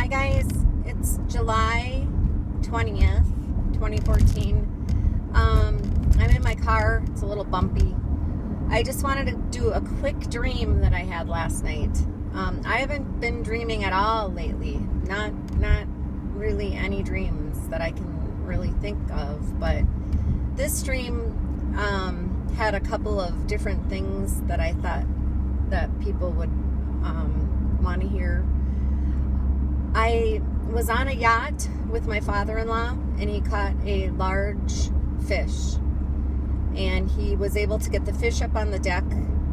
Hi guys, it's July 20th, 2014. I'm in my car. It's a little bumpy. I just wanted to do a quick dream that I had last night. I haven't been dreaming at all lately. Not really any dreams that I can really think of, but this dream had a couple of different things that I thought that people would want to hear. I was on a yacht with my father-in-law, and he caught a large fish. And he was able to get the fish up on the deck,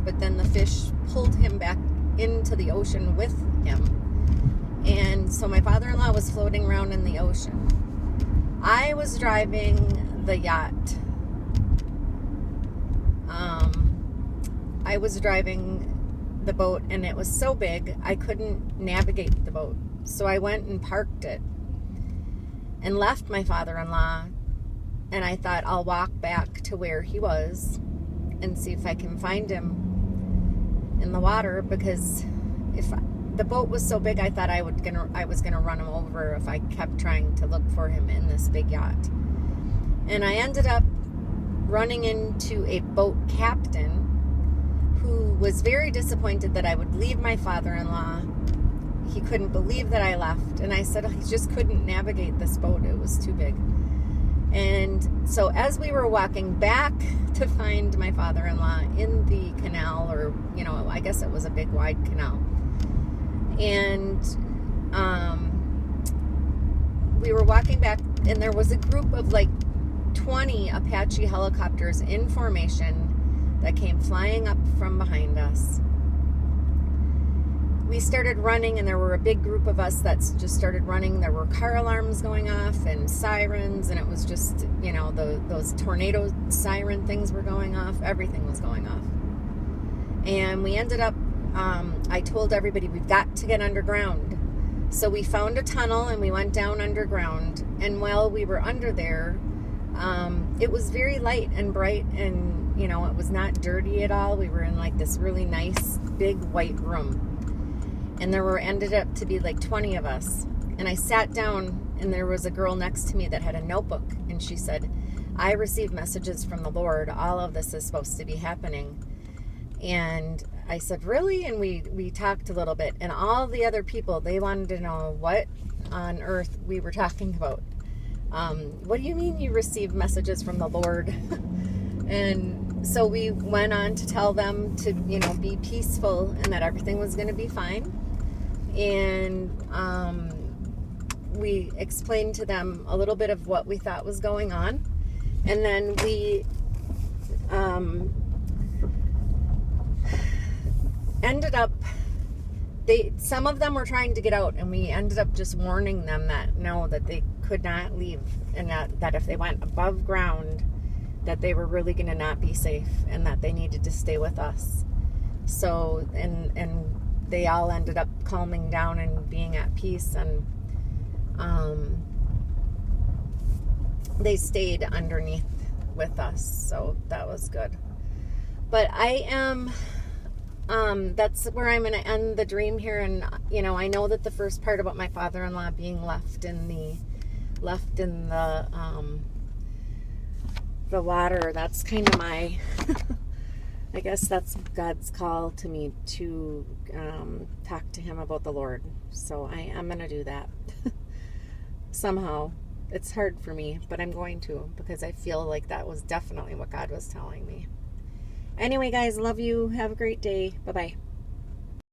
but then the fish pulled him back into the ocean with him. And so my father-in-law was floating around in the ocean. I was driving the yacht. I was driving the boat, and it was so big I couldn't navigate the boat. So I went and parked it and left my father-in-law, and I thought I'll walk back to where he was and see if I can find him in the water, because if the boat was so big, I thought I was gonna run him over if I kept trying to look for him in this big yacht. And I ended up running into a boat captain who was very disappointed that I would leave my father-in-law. He couldn't believe that I left. And I said, I just couldn't navigate this boat. It was too big. And so as we were walking back to find my father-in-law in the canal, or, I guess it was a big wide canal. And we were walking back, and there was a group of like 20 Apache helicopters in formation that came flying up from behind us. We started running, and there were a big group of us that just started running. There were car alarms going off and sirens, and it was just, those tornado siren things were going off. Everything was going off. And we ended up, I told everybody, we've got to get underground. So we found a tunnel, and we went down underground. And while we were under there, it was very light and bright, and, it was not dirty at all. We were in like this really nice, big white room. And there ended up to be like 20 of us. And I sat down, and there was a girl next to me that had a notebook. And she said, I received messages from the Lord. All of this is supposed to be happening. And I said, really? And we talked a little bit. And all the other people, they wanted to know what on earth we were talking about. What do you mean you received messages from the Lord? And so we went on to tell them to, be peaceful and that everything was going to be fine. And we explained to them a little bit of what we thought was going on. And then we ended up, some of them were trying to get out, and we ended up just warning them that they could not leave, and that if they went above ground, that they were really going to not be safe, and that they needed to stay with us. So, and they all ended up calming down and being at peace, and they stayed underneath with us, so that was good. But I am, that's where I'm going to end the dream here. And, I know that the first part about my father-in-law being left in the water, that's kind of my, I guess that's God's call to me to talk to him about the Lord. So I am going to do that. Somehow. It's hard for me, but I'm going to, because I feel like that was definitely what God was telling me. Anyway, guys, love you. Have a great day. Bye-bye.